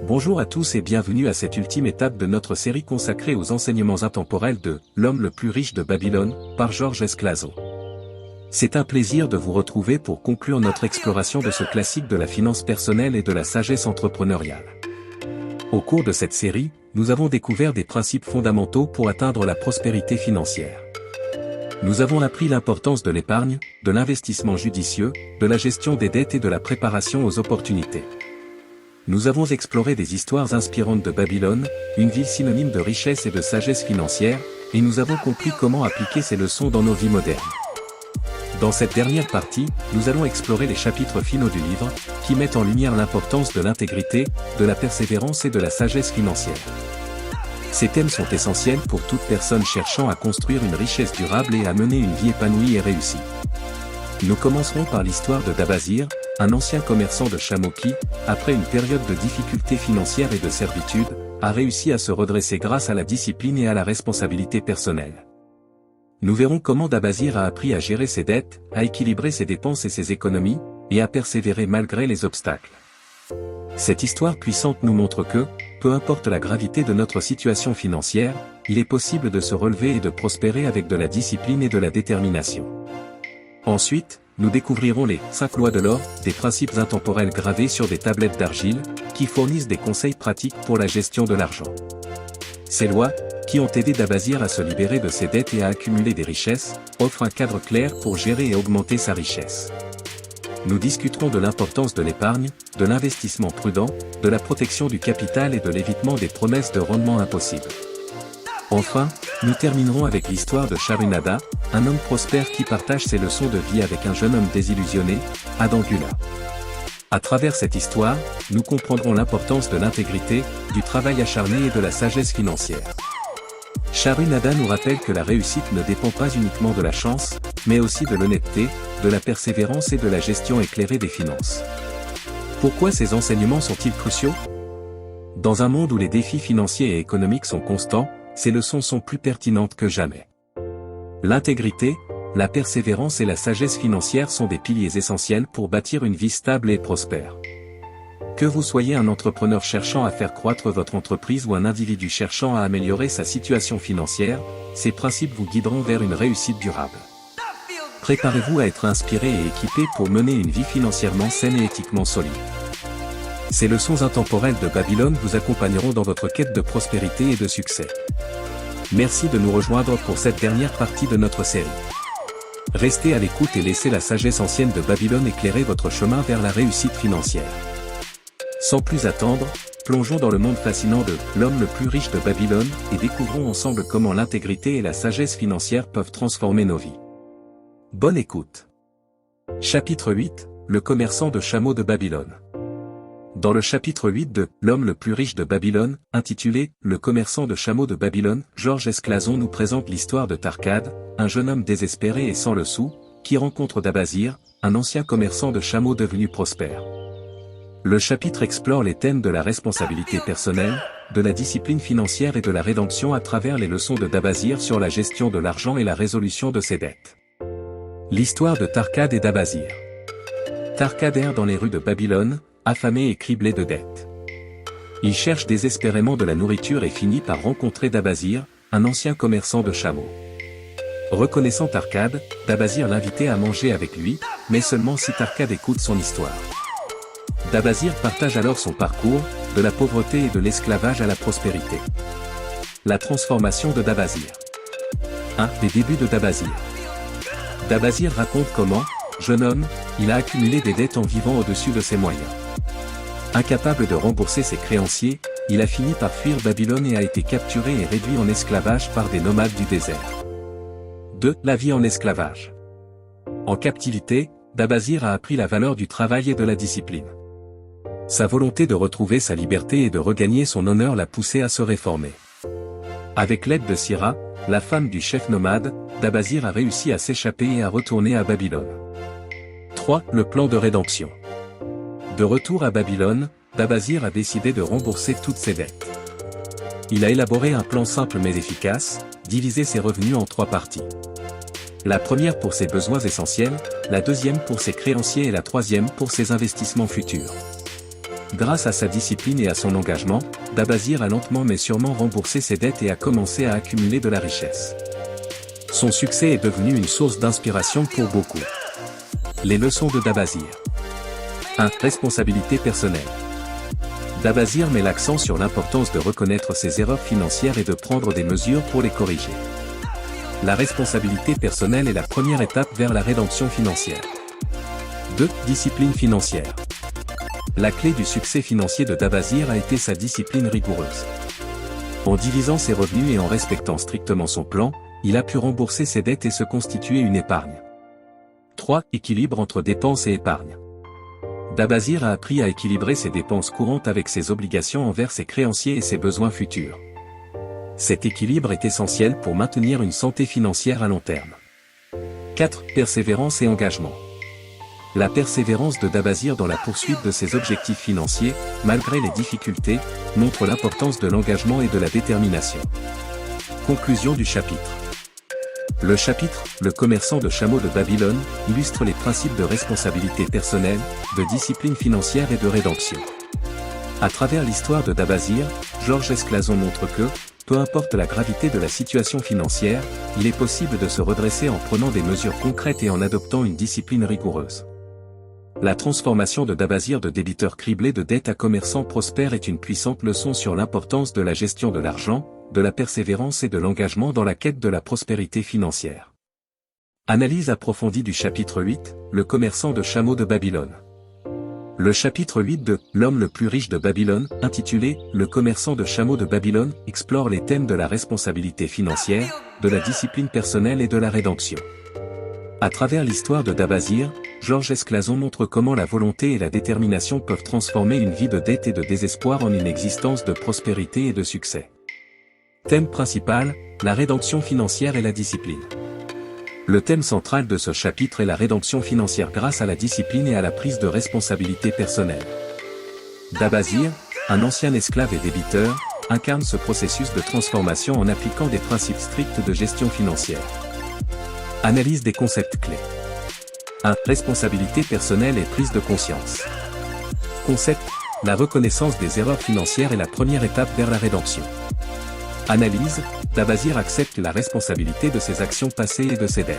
Bonjour à tous et bienvenue à cette ultime étape de notre série consacrée aux enseignements intemporels de « L'homme le plus riche de Babylone » par George Esclazo. C'est un plaisir de vous retrouver pour conclure notre exploration de ce classique de la finance personnelle et de la sagesse entrepreneuriale. Au cours de cette série, nous avons découvert des principes fondamentaux pour atteindre la prospérité financière. Nous avons appris l'importance de l'épargne, de l'investissement judicieux, de la gestion des dettes et de la préparation aux opportunités. Nous avons exploré des histoires inspirantes de Babylone, une ville synonyme de richesse et de sagesse financière, et nous avons compris comment appliquer ces leçons dans nos vies modernes. Dans cette dernière partie, nous allons explorer les chapitres finaux du livre, qui mettent en lumière l'importance de l'intégrité, de la persévérance et de la sagesse financière. Ces thèmes sont essentiels pour toute personne cherchant à construire une richesse durable et à mener une vie épanouie et réussie. Nous commencerons par l'histoire de Dabazir, un ancien commerçant de chameaux qui, après une période de difficultés financières et de servitude, a réussi à se redresser grâce à la discipline et à la responsabilité personnelle. Nous verrons comment Dabazir a appris à gérer ses dettes, à équilibrer ses dépenses et ses économies, et à persévérer malgré les obstacles. Cette histoire puissante nous montre que, peu importe la gravité de notre situation financière, il est possible de se relever et de prospérer avec de la discipline et de la détermination. Ensuite, nous découvrirons les 5 lois de l'or, des principes intemporels gravés sur des tablettes d'argile, qui fournissent des conseils pratiques pour la gestion de l'argent. Ces lois, qui ont aidé Dabazir à se libérer de ses dettes et à accumuler des richesses, offrent un cadre clair pour gérer et augmenter sa richesse. Nous discuterons de l'importance de l'épargne, de l'investissement prudent, de la protection du capital et de l'évitement des promesses de rendement impossibles. Enfin, nous terminerons avec l'histoire de Charunada, un homme prospère qui partage ses leçons de vie avec un jeune homme désillusionné, Adam Gula. À travers cette histoire, nous comprendrons l'importance de l'intégrité, du travail acharné et de la sagesse financière. Charunada nous rappelle que la réussite ne dépend pas uniquement de la chance, mais aussi de l'honnêteté, de la persévérance et de la gestion éclairée des finances. Pourquoi ces enseignements sont-ils cruciaux? Dans un monde où les défis financiers et économiques sont constants, ces leçons sont plus pertinentes que jamais. L'intégrité, la persévérance et la sagesse financière sont des piliers essentiels pour bâtir une vie stable et prospère. Que vous soyez un entrepreneur cherchant à faire croître votre entreprise ou un individu cherchant à améliorer sa situation financière, ces principes vous guideront vers une réussite durable. Préparez-vous à être inspiré et équipé pour mener une vie financièrement saine et éthiquement solide. Ces leçons intemporelles de Babylone vous accompagneront dans votre quête de prospérité et de succès. Merci de nous rejoindre pour cette dernière partie de notre série. Restez à l'écoute et laissez la sagesse ancienne de Babylone éclairer votre chemin vers la réussite financière. Sans plus attendre, plongeons dans le monde fascinant de « L'homme le plus riche de Babylone » et découvrons ensemble comment l'intégrité et la sagesse financière peuvent transformer nos vies. Bonne écoute. Chapitre 8, le commerçant de chameaux de Babylone. Dans le chapitre 8 de « L'homme le plus riche de Babylone », intitulé « Le commerçant de chameaux de Babylone », George Esclazo nous présente l'histoire de Tarkad, un jeune homme désespéré et sans le sou, qui rencontre Dabazir, un ancien commerçant de chameaux devenu prospère. Le chapitre explore les thèmes de la responsabilité personnelle, de la discipline financière et de la rédemption à travers les leçons de Dabazir sur la gestion de l'argent et la résolution de ses dettes. L'histoire de Tarkad et Dabazir. Tarkad erre dans les rues de Babylone, affamé et criblé de dettes. Il cherche désespérément de la nourriture et finit par rencontrer Dabazir, un ancien commerçant de chameaux. Reconnaissant Tarkad, Dabazir l'invitait à manger avec lui, mais seulement si Tarkad écoute son histoire. Dabazir partage alors son parcours, de la pauvreté et de l'esclavage à la prospérité. La transformation de Dabazir. 1. Les débuts de Dabazir. Dabazir raconte comment, jeune homme, il a accumulé des dettes en vivant au-dessus de ses moyens. Incapable de rembourser ses créanciers, il a fini par fuir Babylone et a été capturé et réduit en esclavage par des nomades du désert. 2. La vie en esclavage. En captivité, Dabazir a appris la valeur du travail et de la discipline. Sa volonté de retrouver sa liberté et de regagner son honneur l'a poussé à se réformer. Avec l'aide de Sira, la femme du chef nomade, Dabazir a réussi à s'échapper et à retourner à Babylone. 3. Le plan de rédemption. De retour à Babylone, Dabazir a décidé de rembourser toutes ses dettes. Il a élaboré un plan simple mais efficace, diviser ses revenus en 3 parties. La première pour ses besoins essentiels, la deuxième pour ses créanciers et la troisième pour ses investissements futurs. Grâce à sa discipline et à son engagement, Dabazir a lentement mais sûrement remboursé ses dettes et a commencé à accumuler de la richesse. Son succès est devenu une source d'inspiration pour beaucoup. Les leçons de Dabazir. 1. Responsabilité personnelle. Dabazir met l'accent sur l'importance de reconnaître ses erreurs financières et de prendre des mesures pour les corriger. La responsabilité personnelle est la première étape vers la rédemption financière. 2. Discipline financière. La clé du succès financier de Dabazir a été sa discipline rigoureuse. En divisant ses revenus et en respectant strictement son plan, il a pu rembourser ses dettes et se constituer une épargne. 3. Équilibre entre dépenses et épargne. Dabazir a appris à équilibrer ses dépenses courantes avec ses obligations envers ses créanciers et ses besoins futurs. Cet équilibre est essentiel pour maintenir une santé financière à long terme. 4. Persévérance et engagement. La persévérance de Dabazir dans la poursuite de ses objectifs financiers, malgré les difficultés, montre l'importance de l'engagement et de la détermination. Conclusion du chapitre. Le chapitre « Le commerçant de chameaux de Babylone » illustre les principes de responsabilité personnelle, de discipline financière et de rédemption. À travers l'histoire de Dabazir, Georges Esclazon montre que, peu importe la gravité de la situation financière, il est possible de se redresser en prenant des mesures concrètes et en adoptant une discipline rigoureuse. La transformation de Dabazir de débiteur criblé de dettes à commerçant prospère est une puissante leçon sur l'importance de la gestion de l'argent, de la persévérance et de l'engagement dans la quête de la prospérité financière. Analyse approfondie du chapitre 8, Le commerçant de chameaux de Babylone. Le chapitre 8 de « L'homme le plus riche de Babylone » intitulé « Le commerçant de chameaux de Babylone » explore les thèmes de la responsabilité financière, de la discipline personnelle et de la rédemption. À travers l'histoire de Dabazir, Georges Esclazon montre comment la volonté et la détermination peuvent transformer une vie de dette et de désespoir en une existence de prospérité et de succès. Thème principal, la rédemption financière et la discipline. Le thème central de ce chapitre est la rédemption financière grâce à la discipline et à la prise de responsabilité personnelle. Dabazir, un ancien esclave et débiteur, incarne ce processus de transformation en appliquant des principes stricts de gestion financière. Analyse des concepts clés. 1. Responsabilité personnelle et prise de conscience. Concept, la reconnaissance des erreurs financières est la première étape vers la rédemption. Analyse, Dabazir accepte la responsabilité de ses actions passées et de ses dettes.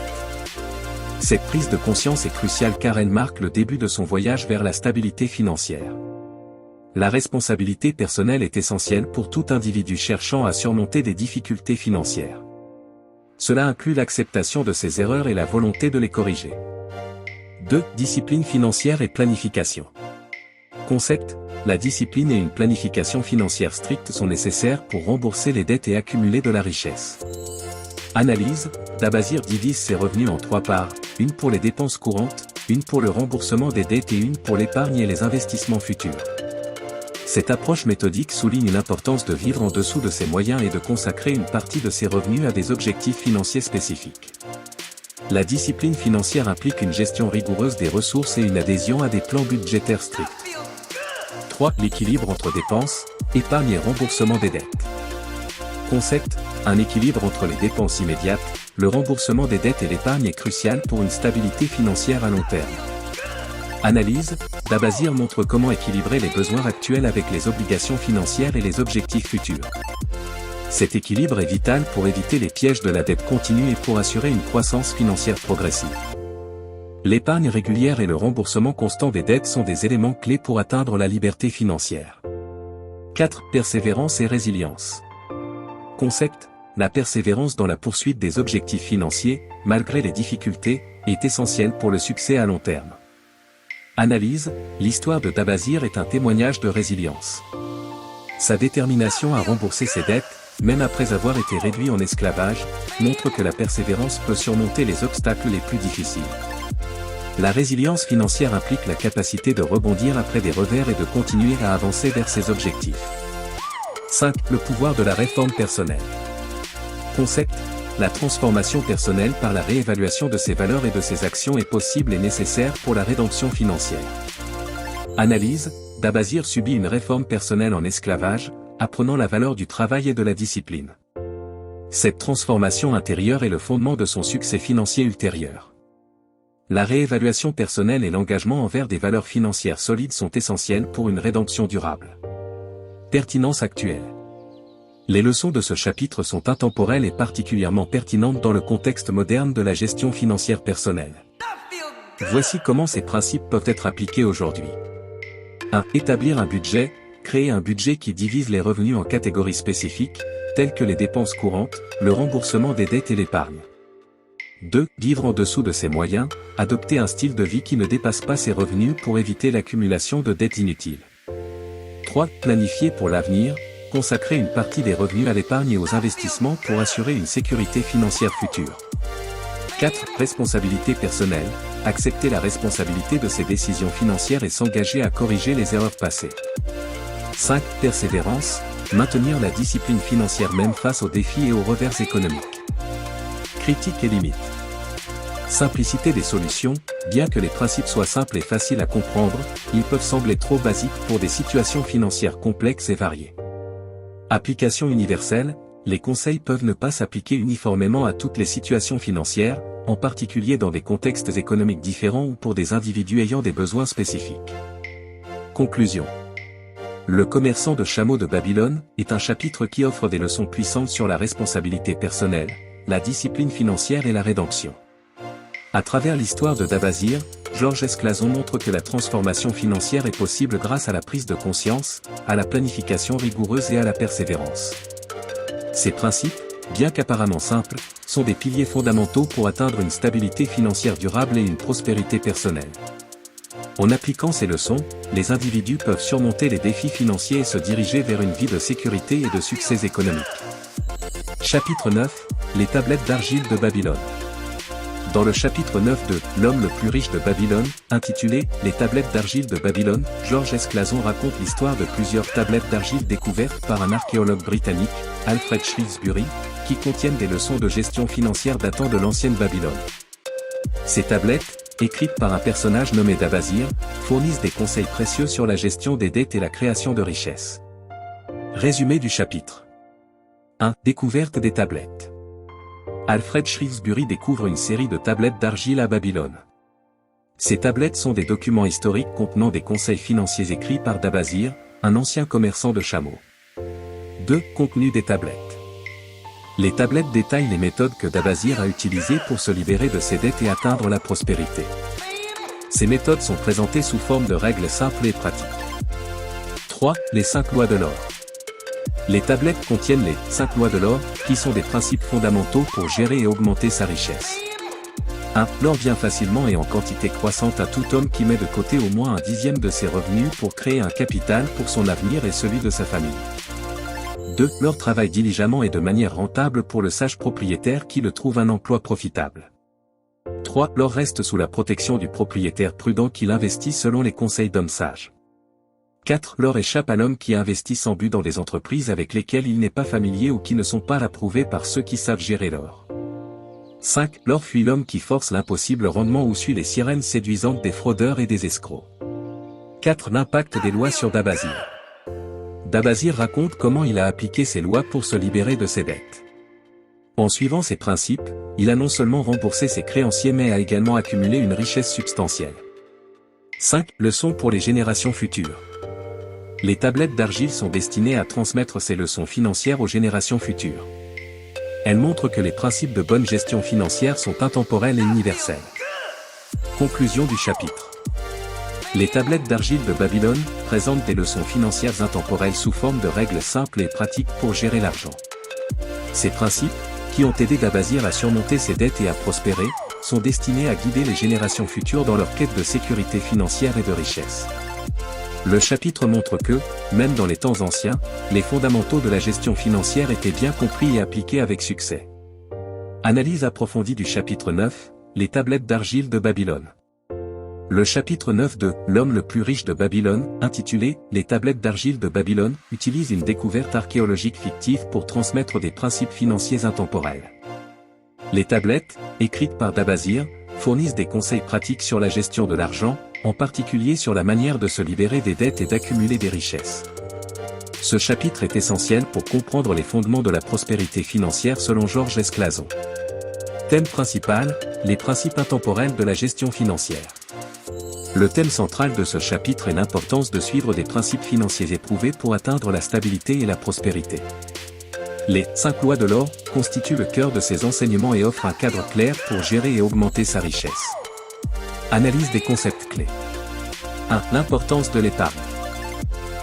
Cette prise de conscience est cruciale car elle marque le début de son voyage vers la stabilité financière. La responsabilité personnelle est essentielle pour tout individu cherchant à surmonter des difficultés financières. Cela inclut l'acceptation de ses erreurs et la volonté de les corriger. 2. Discipline financière et planification. Concept, la discipline et une planification financière stricte sont nécessaires pour rembourser les dettes et accumuler de la richesse. Analyse, Dabazir divise ses revenus en 3 parts, une pour les dépenses courantes, une pour le remboursement des dettes et une pour l'épargne et les investissements futurs. Cette approche méthodique souligne l'importance de vivre en dessous de ses moyens et de consacrer une partie de ses revenus à des objectifs financiers spécifiques. La discipline financière implique une gestion rigoureuse des ressources et une adhésion à des plans budgétaires stricts. 3. L'équilibre entre dépenses, épargne et remboursement des dettes. Concept, un équilibre entre les dépenses immédiates, le remboursement des dettes et l'épargne est crucial pour une stabilité financière à long terme. Analyse, Dabazir montre comment équilibrer les besoins actuels avec les obligations financières et les objectifs futurs. Cet équilibre est vital pour éviter les pièges de la dette continue et pour assurer une croissance financière progressive. L'épargne régulière et le remboursement constant des dettes sont des éléments clés pour atteindre la liberté financière. 4. Persévérance et résilience. Concept, la persévérance dans la poursuite des objectifs financiers, malgré les difficultés, est essentielle pour le succès à long terme. Analyse, l'histoire de Dabazir est un témoignage de résilience. Sa détermination à rembourser ses dettes, même après avoir été réduit en esclavage, montre que la persévérance peut surmonter les obstacles les plus difficiles. La résilience financière implique la capacité de rebondir après des revers et de continuer à avancer vers ses objectifs. 5. Le pouvoir de la réforme personnelle. Concept, la transformation personnelle par la réévaluation de ses valeurs et de ses actions est possible et nécessaire pour la rédemption financière. Analyse, Dabazir subit une réforme personnelle en esclavage, apprenant la valeur du travail et de la discipline. Cette transformation intérieure est le fondement de son succès financier ultérieur. La réévaluation personnelle et l'engagement envers des valeurs financières solides sont essentiels pour une rédemption durable. Pertinence actuelle. Les leçons de ce chapitre sont intemporelles et particulièrement pertinentes dans le contexte moderne de la gestion financière personnelle. Voici comment ces principes peuvent être appliqués aujourd'hui. 1. Établir un budget. Créer un budget qui divise les revenus en catégories spécifiques, telles que les dépenses courantes, le remboursement des dettes et l'épargne. 2. Vivre en dessous de ses moyens. Adopter un style de vie qui ne dépasse pas ses revenus pour éviter l'accumulation de dettes inutiles. 3. Planifier pour l'avenir. Consacrer une partie des revenus à l'épargne et aux investissements pour assurer une sécurité financière future. 4. Responsabilité personnelle. Accepter la responsabilité de ses décisions financières et s'engager à corriger les erreurs passées. 5. Persévérance. Maintenir la discipline financière même face aux défis et aux revers économiques. Critiques et limites. Simplicité des solutions. Bien que les principes soient simples et faciles à comprendre, ils peuvent sembler trop basiques pour des situations financières complexes et variées. Application universelle. Les conseils peuvent ne pas s'appliquer uniformément à toutes les situations financières, en particulier dans des contextes économiques différents ou pour des individus ayant des besoins spécifiques. Conclusion. Le commerçant de chameaux de Babylone est un chapitre qui offre des leçons puissantes sur la responsabilité personnelle, la discipline financière et la rédemption. À travers l'histoire de Dabazir, Georges Esclazon montre que la transformation financière est possible grâce à la prise de conscience, à la planification rigoureuse et à la persévérance. Ces principes, bien qu'apparemment simples, sont des piliers fondamentaux pour atteindre une stabilité financière durable et une prospérité personnelle. En appliquant ces leçons, les individus peuvent surmonter les défis financiers et se diriger vers une vie de sécurité et de succès économique. Chapitre 9, les tablettes d'argile de Babylone. Dans le chapitre 9 de « L'homme le plus riche de Babylone », intitulé « Les tablettes d'argile de Babylone », Georges Esclazon raconte l'histoire de plusieurs tablettes d'argile découvertes par un archéologue britannique, Alfred Shrewsbury, qui contiennent des leçons de gestion financière datant de l'ancienne Babylone. Ces tablettes, écrites par un personnage nommé Dabazir, fournissent des conseils précieux sur la gestion des dettes et la création de richesses. Résumé du chapitre. 1. Découverte des tablettes. Alfred Shrewsbury découvre une série de tablettes d'argile à Babylone. Ces tablettes sont des documents historiques contenant des conseils financiers écrits par Dabazir, un ancien commerçant de chameaux. 2. Contenu des tablettes. Les tablettes détaillent les méthodes que Dabazir a utilisées pour se libérer de ses dettes et atteindre la prospérité. Ces méthodes sont présentées sous forme de règles simples et pratiques. 3. Les 5 lois de l'or. Les tablettes contiennent les 5 lois de l'or, qui sont des principes fondamentaux pour gérer et augmenter sa richesse. 1. L'or vient facilement et en quantité croissante à tout homme qui met de côté au moins un dixième de ses revenus pour créer un capital pour son avenir et celui de sa famille. 2. L'or travaille diligemment et de manière rentable pour le sage propriétaire qui le trouve un emploi profitable. 3. L'or reste sous la protection du propriétaire prudent qui l'investit selon les conseils d'hommes sages. 4. L'or échappe à l'homme qui investit sans but dans des entreprises avec lesquelles il n'est pas familier ou qui ne sont pas approuvées par ceux qui savent gérer l'or. 5. L'or fuit l'homme qui force l'impossible rendement ou suit les sirènes séduisantes des fraudeurs et des escrocs. 4. L'impact des lois sur Dabazir. Dabazir raconte comment il a appliqué ces lois pour se libérer de ses dettes. En suivant ces principes, il a non seulement remboursé ses créanciers mais a également accumulé une richesse substantielle. 5. Leçons pour les générations futures. Les tablettes d'argile sont destinées à transmettre ces leçons financières aux générations futures. Elles montrent que les principes de bonne gestion financière sont intemporels et universels. Conclusion du chapitre. Les tablettes d'argile de Babylone présentent des leçons financières intemporelles sous forme de règles simples et pratiques pour gérer l'argent. Ces principes, qui ont aidé Dabazir à surmonter ses dettes et à prospérer, sont destinés à guider les générations futures dans leur quête de sécurité financière et de richesse. Le chapitre montre que, même dans les temps anciens, les fondamentaux de la gestion financière étaient bien compris et appliqués avec succès. Analyse approfondie du chapitre 9, les tablettes d'argile de Babylone. Le chapitre 9 de « L'homme le plus riche de Babylone », intitulé « Les tablettes d'argile de Babylone », utilise une découverte archéologique fictive pour transmettre des principes financiers intemporels. Les tablettes, écrites par Dabazir, fournissent des conseils pratiques sur la gestion de l'argent, en particulier sur la manière de se libérer des dettes et d'accumuler des richesses. Ce chapitre est essentiel pour comprendre les fondements de la prospérité financière selon Georges Esclazon. Thème principal, les principes intemporels de la gestion financière. Le thème central de ce chapitre est l'importance de suivre des principes financiers éprouvés pour atteindre la stabilité et la prospérité. Les 5 lois de l'or constituent le cœur de ces enseignements et offrent un cadre clair pour gérer et augmenter sa richesse. Analyse des concepts clés. 1. L'importance de l'épargne.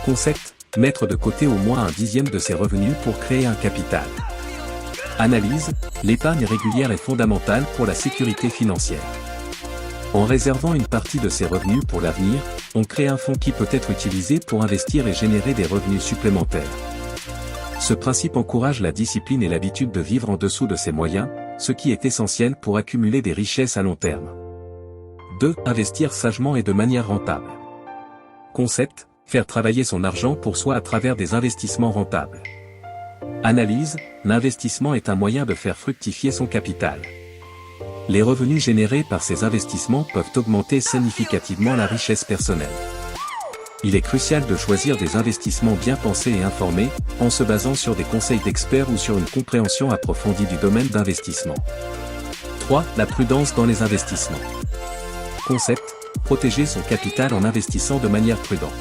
Concept, mettre de côté au moins 1/10 de ses revenus pour créer un capital. Analyse, l'épargne régulière est fondamentale pour la sécurité financière. En réservant une partie de ses revenus pour l'avenir, on crée un fonds qui peut être utilisé pour investir et générer des revenus supplémentaires. Ce principe encourage la discipline et l'habitude de vivre en dessous de ses moyens, ce qui est essentiel pour accumuler des richesses à long terme. 2. Investir sagement et de manière rentable. Concept, faire travailler son argent pour soi à travers des investissements rentables. Analyse, l'investissement est un moyen de faire fructifier son capital. Les revenus générés par ces investissements peuvent augmenter significativement la richesse personnelle. Il est crucial de choisir des investissements bien pensés et informés, en se basant sur des conseils d'experts ou sur une compréhension approfondie du domaine d'investissement. 3. La prudence dans les investissements. Concept, protéger son capital en investissant de manière prudente.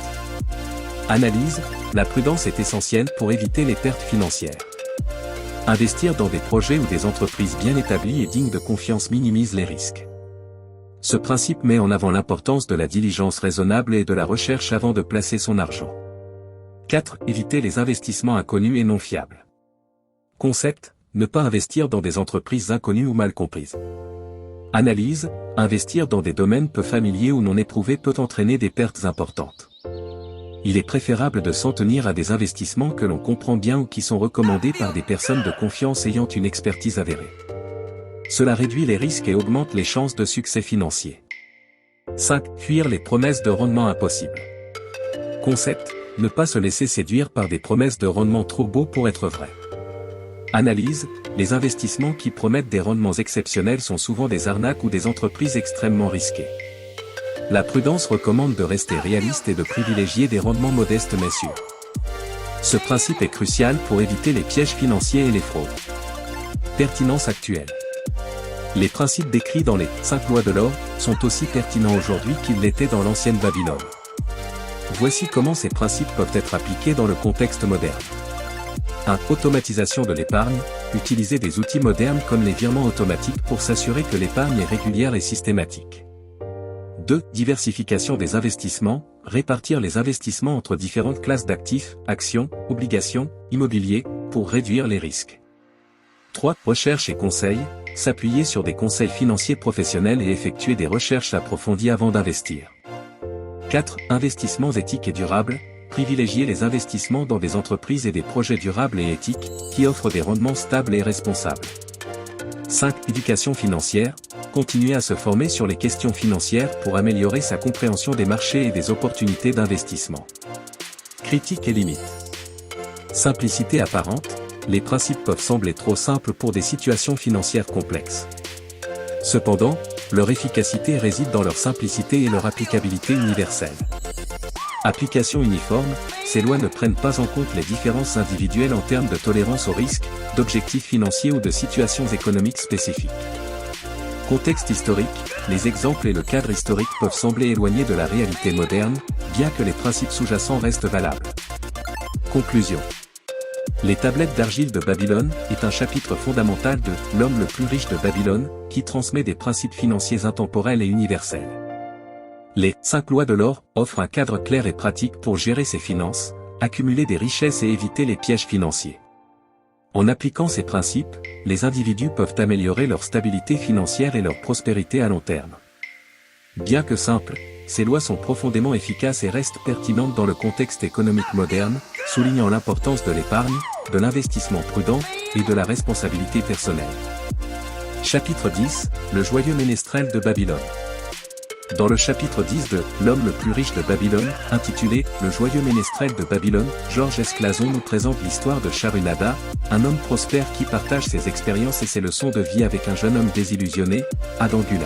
Analyse, la prudence est essentielle pour éviter les pertes financières. Investir dans des projets ou des entreprises bien établies et dignes de confiance minimise les risques. Ce principe met en avant l'importance de la diligence raisonnable et de la recherche avant de placer son argent. 4. Éviter les investissements inconnus et non fiables. Concept, ne pas investir dans des entreprises inconnues ou mal comprises. Analyse, investir dans des domaines peu familiers ou non éprouvés peut entraîner des pertes importantes. Il est préférable de s'en tenir à des investissements que l'on comprend bien ou qui sont recommandés par des personnes de confiance ayant une expertise avérée. Cela réduit les risques et augmente les chances de succès financier. 5. Fuir les promesses de rendement impossibles. Concept, ne pas se laisser séduire par des promesses de rendement trop beaux pour être vraies. Analyse, les investissements qui promettent des rendements exceptionnels sont souvent des arnaques ou des entreprises extrêmement risquées. La prudence recommande de rester réaliste et de privilégier des rendements modestes mais sûrs. Ce principe est crucial pour éviter les pièges financiers et les fraudes. Pertinence actuelle. Les principes décrits dans les 5 lois de l'or sont aussi pertinents aujourd'hui qu'ils l'étaient dans l'ancienne Babylone. Voici comment ces principes peuvent être appliqués dans le contexte moderne. 1. Automatisation de l'épargne, utiliser des outils modernes comme les virements automatiques pour s'assurer que l'épargne est régulière et systématique. 2. Diversification des investissements, répartir les investissements entre différentes classes d'actifs, actions, obligations, immobilier, pour réduire les risques. 3. Recherche et conseil, s'appuyer sur des conseils financiers professionnels et effectuer des recherches approfondies avant d'investir. 4. Investissements éthiques et durables, privilégier les investissements dans des entreprises et des projets durables et éthiques, qui offrent des rendements stables et responsables. 5. Éducation financière, continuer à se former sur les questions financières pour améliorer sa compréhension des marchés et des opportunités d'investissement. Critiques et limites. Simplicité apparente, les principes peuvent sembler trop simples pour des situations financières complexes. Cependant, leur efficacité réside dans leur simplicité et leur applicabilité universelle. Application uniforme, ces lois ne prennent pas en compte les différences individuelles en termes de tolérance au risque, d'objectifs financiers ou de situations économiques spécifiques. Contexte historique, les exemples et le cadre historique peuvent sembler éloignés de la réalité moderne, bien que les principes sous-jacents restent valables. Conclusion. Les tablettes d'argile de Babylone est un chapitre fondamental de « L'homme le plus riche de Babylone » qui transmet des principes financiers intemporels et universels. Les 5 lois de l'or offrent un cadre clair et pratique pour gérer ses finances, accumuler des richesses et éviter les pièges financiers. En appliquant ces principes, les individus peuvent améliorer leur stabilité financière et leur prospérité à long terme. Bien que simples, ces lois sont profondément efficaces et restent pertinentes dans le contexte économique moderne, soulignant l'importance de l'épargne, de l'investissement prudent et de la responsabilité personnelle. Chapitre 10, le joyeux ménestrel de Babylone. Dans le chapitre 10 de « L'homme le plus riche de Babylone », intitulé « Le joyeux ménestrel de Babylone », Georges Esclazon nous présente l'histoire de Sharunada, un homme prospère qui partage ses expériences et ses leçons de vie avec un jeune homme désillusionné, Adangula.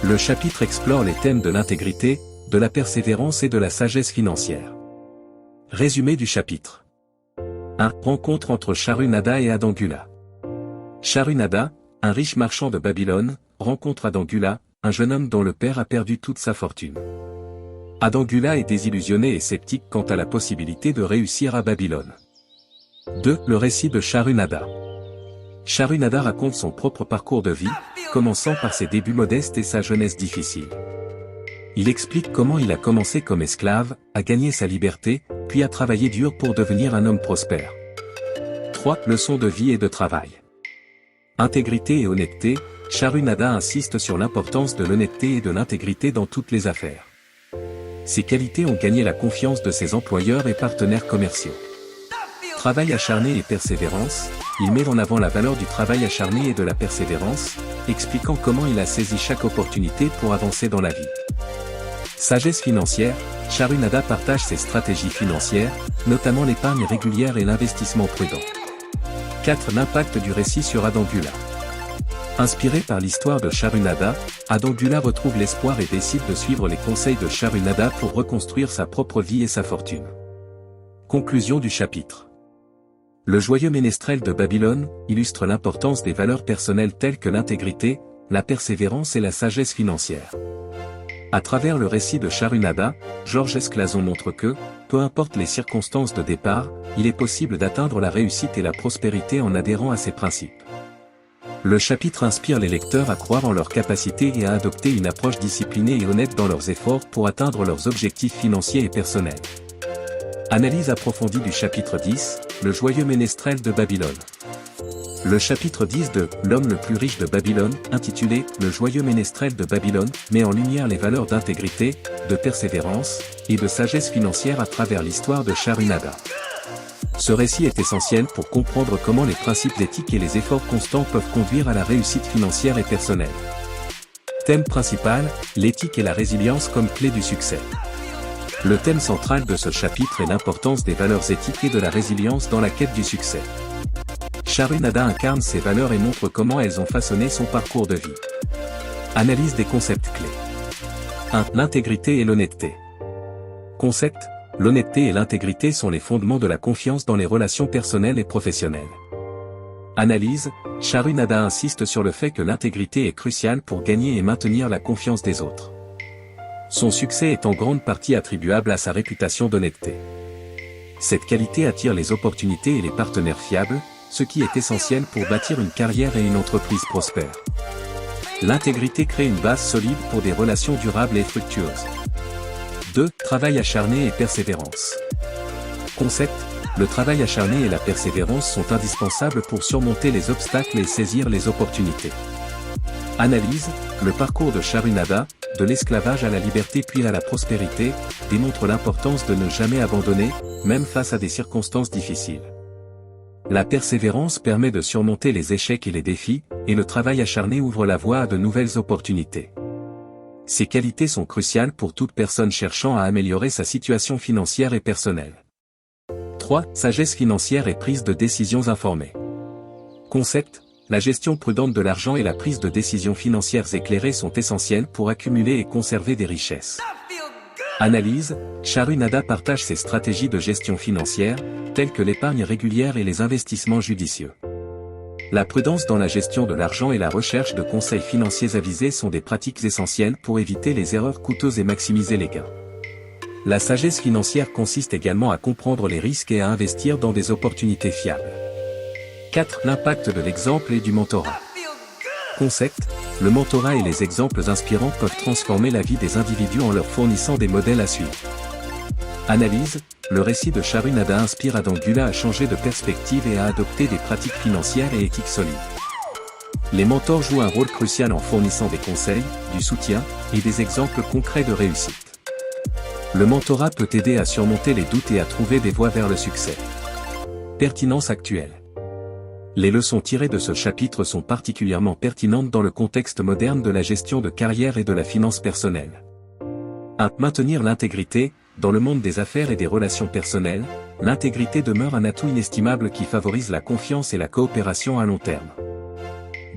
Le chapitre explore les thèmes de l'intégrité, de la persévérance et de la sagesse financière. Résumé du chapitre. 1. Rencontre entre Sharunada et Adangula. Sharunada, un riche marchand de Babylone, rencontre Adangula, un jeune homme dont le père a perdu toute sa fortune. Adangula est désillusionné et sceptique quant à la possibilité de réussir à Babylone. 2. Le récit de Sharunada. Sharunada raconte son propre parcours de vie, commençant par ses débuts modestes et sa jeunesse difficile. Il explique comment il a commencé comme esclave, a gagné sa liberté, puis a travaillé dur pour devenir un homme prospère. 3. Leçons de vie et de travail. Intégrité et honnêteté, Sharunada insiste sur l'importance de l'honnêteté et de l'intégrité dans toutes les affaires. Ces qualités ont gagné la confiance de ses employeurs et partenaires commerciaux. Travail acharné et persévérance, il met en avant la valeur du travail acharné et de la persévérance, expliquant comment il a saisi chaque opportunité pour avancer dans la vie. Sagesse financière, Sharunada partage ses stratégies financières, notamment l'épargne régulière et l'investissement prudent. 4. L'impact du récit sur Adangula. Inspiré par l'histoire de Sharunada, Adangula retrouve l'espoir et décide de suivre les conseils de Sharunada pour reconstruire sa propre vie et sa fortune. Conclusion du chapitre. Le joyeux ménestrel de Babylone illustre l'importance des valeurs personnelles telles que l'intégrité, la persévérance et la sagesse financière. À travers le récit de Sharunada, Georges Esclazon montre que, peu importe les circonstances de départ, il est possible d'atteindre la réussite et la prospérité en adhérant à ces principes. Le chapitre inspire les lecteurs à croire en leurs capacités et à adopter une approche disciplinée et honnête dans leurs efforts pour atteindre leurs objectifs financiers et personnels. Analyse approfondie du chapitre 10, le joyeux ménestrel de Babylone. Le chapitre 10 de « L'homme le plus riche de Babylone » intitulé « Le joyeux ménestrel de Babylone » met en lumière les valeurs d'intégrité, de persévérance, et de sagesse financière à travers l'histoire de Sharunada. Ce récit est essentiel pour comprendre comment les principes d'éthique et les efforts constants peuvent conduire à la réussite financière et personnelle. Thème principal, l'éthique et la résilience comme clé du succès. Le thème central de ce chapitre est l'importance des valeurs éthiques et de la résilience dans la quête du succès. Sharunada incarne ces valeurs et montre comment elles ont façonné son parcours de vie. Analyse des concepts clés. 1. L'intégrité et l'honnêteté. Concept, l'honnêteté et l'intégrité sont les fondements de la confiance dans les relations personnelles et professionnelles. Analyse, Sharunada insiste sur le fait que l'intégrité est cruciale pour gagner et maintenir la confiance des autres. Son succès est en grande partie attribuable à sa réputation d'honnêteté. Cette qualité attire les opportunités et les partenaires fiables, ce qui est essentiel pour bâtir une carrière et une entreprise prospère. L'intégrité crée une base solide pour des relations durables et fructueuses. 2. Travail acharné et persévérance. Concept, le travail acharné et la persévérance sont indispensables pour surmonter les obstacles et saisir les opportunités. Analyse, le parcours de Sharunada, de l'esclavage à la liberté puis à la prospérité, démontre l'importance de ne jamais abandonner, même face à des circonstances difficiles. La persévérance permet de surmonter les échecs et les défis, et le travail acharné ouvre la voie à de nouvelles opportunités. Ces qualités sont cruciales pour toute personne cherchant à améliorer sa situation financière et personnelle. 3. Sagesse financière et prise de décisions informées. Concept, la gestion prudente de l'argent et la prise de décisions financières éclairées sont essentielles pour accumuler et conserver des richesses. Analyse, Sharunada partage ses stratégies de gestion financière, telles que l'épargne régulière et les investissements judicieux. La prudence dans la gestion de l'argent et la recherche de conseils financiers avisés sont des pratiques essentielles pour éviter les erreurs coûteuses et maximiser les gains. La sagesse financière consiste également à comprendre les risques et à investir dans des opportunités fiables. 4. L'impact de l'exemple et du mentorat. Concept, le mentorat et les exemples inspirants peuvent transformer la vie des individus en leur fournissant des modèles à suivre. Analyse, le récit de Sharunada inspire Adangula à changer de perspective et à adopter des pratiques financières et éthiques solides. Les mentors jouent un rôle crucial en fournissant des conseils, du soutien, et des exemples concrets de réussite. Le mentorat peut aider à surmonter les doutes et à trouver des voies vers le succès. Pertinence actuelle. Les leçons tirées de ce chapitre sont particulièrement pertinentes dans le contexte moderne de la gestion de carrière et de la finance personnelle. 1. Maintenir l'intégrité. Dans le monde des affaires et des relations personnelles, l'intégrité demeure un atout inestimable qui favorise la confiance et la coopération à long terme.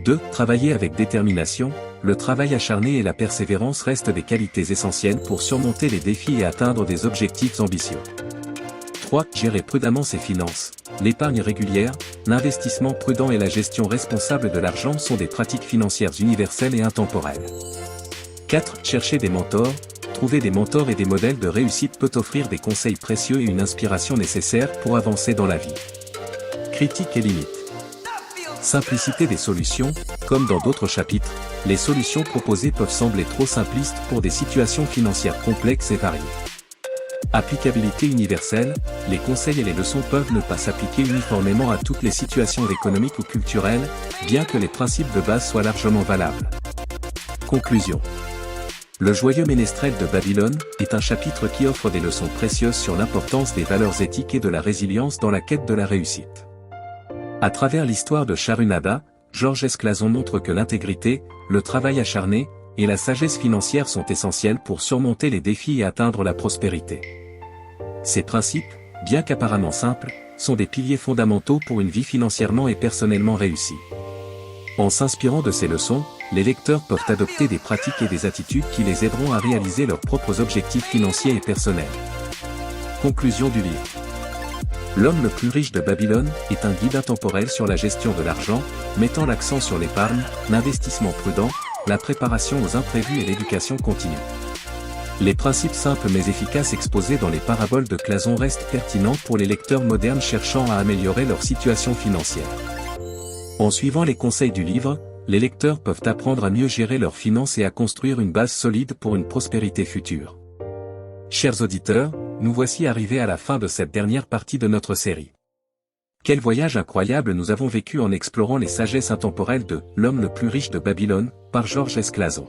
2. Travailler avec détermination. Le travail acharné et la persévérance restent des qualités essentielles pour surmonter les défis et atteindre des objectifs ambitieux. 3. Gérer prudemment ses finances. L'épargne régulière, l'investissement prudent et la gestion responsable de l'argent sont des pratiques financières universelles et intemporelles. 4. Chercher des mentors. Trouver des mentors et des modèles de réussite peut offrir des conseils précieux et une inspiration nécessaire pour avancer dans la vie. Critiques et limites. Simplicité des solutions. Comme dans d'autres chapitres, les solutions proposées peuvent sembler trop simplistes pour des situations financières complexes et variées. Applicabilité universelle, les conseils et les leçons peuvent ne pas s'appliquer uniformément à toutes les situations économiques ou culturelles, bien que les principes de base soient largement valables. Conclusion. Le joyeux ménestrel de Babylone est un chapitre qui offre des leçons précieuses sur l'importance des valeurs éthiques et de la résilience dans la quête de la réussite. À travers l'histoire de Charunada, Georges Esclazon montre que l'intégrité, le travail acharné, et la sagesse financière sont essentiels pour surmonter les défis et atteindre la prospérité. Ces principes, bien qu'apparemment simples, sont des piliers fondamentaux pour une vie financièrement et personnellement réussie. En s'inspirant de ces leçons, les lecteurs peuvent adopter des pratiques et des attitudes qui les aideront à réaliser leurs propres objectifs financiers et personnels. Conclusion du livre. L'homme le plus riche de Babylone est un guide intemporel sur la gestion de l'argent, mettant l'accent sur l'épargne, l'investissement prudent, la préparation aux imprévus et l'éducation continue. Les principes simples mais efficaces exposés dans les paraboles de Clason restent pertinents pour les lecteurs modernes cherchant à améliorer leur situation financière. En suivant les conseils du livre, les lecteurs peuvent apprendre à mieux gérer leurs finances et à construire une base solide pour une prospérité future. Chers auditeurs, nous voici arrivés à la fin de cette dernière partie de notre série. Quel voyage incroyable nous avons vécu en explorant les sagesses intemporelles de « L'homme le plus riche de Babylone » par Georges Esclazon.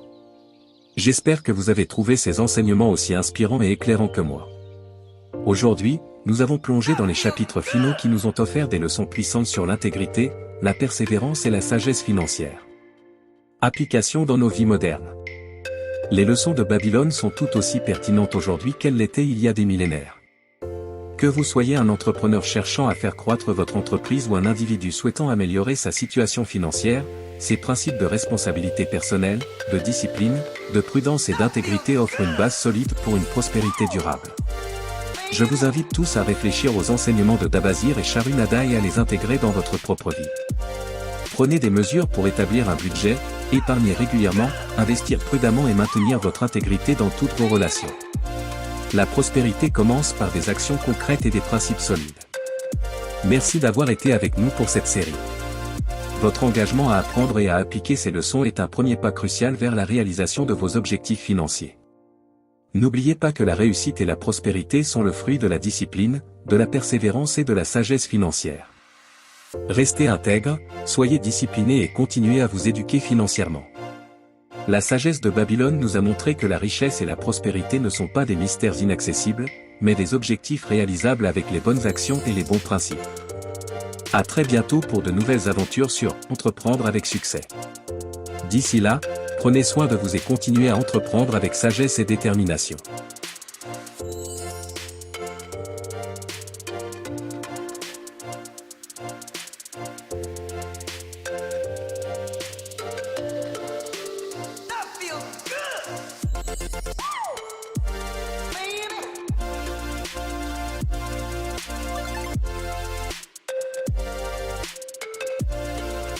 J'espère que vous avez trouvé ces enseignements aussi inspirants et éclairants que moi. Aujourd'hui, nous avons plongé dans les chapitres finaux qui nous ont offert des leçons puissantes sur l'intégrité, la persévérance et la sagesse financière. Application dans nos vies modernes. Les leçons de Babylone sont tout aussi pertinentes aujourd'hui qu'elles l'étaient il y a des millénaires. Que vous soyez un entrepreneur cherchant à faire croître votre entreprise ou un individu souhaitant améliorer sa situation financière, ces principes de responsabilité personnelle, de discipline, de prudence et d'intégrité offrent une base solide pour une prospérité durable. Je vous invite tous à réfléchir aux enseignements de Dabazir et Charunada et à les intégrer dans votre propre vie. Prenez des mesures pour établir un budget, épargner régulièrement, investir prudemment et maintenir votre intégrité dans toutes vos relations. La prospérité commence par des actions concrètes et des principes solides. Merci d'avoir été avec nous pour cette série. Votre engagement à apprendre et à appliquer ces leçons est un premier pas crucial vers la réalisation de vos objectifs financiers. N'oubliez pas que la réussite et la prospérité sont le fruit de la discipline, de la persévérance et de la sagesse financière. Restez intègre, soyez discipliné et continuez à vous éduquer financièrement. La sagesse de Babylone nous a montré que la richesse et la prospérité ne sont pas des mystères inaccessibles, mais des objectifs réalisables avec les bonnes actions et les bons principes. À très bientôt pour de nouvelles aventures sur Entreprendre avec succès. D'ici là, prenez soin de vous et continuez à entreprendre avec sagesse et détermination.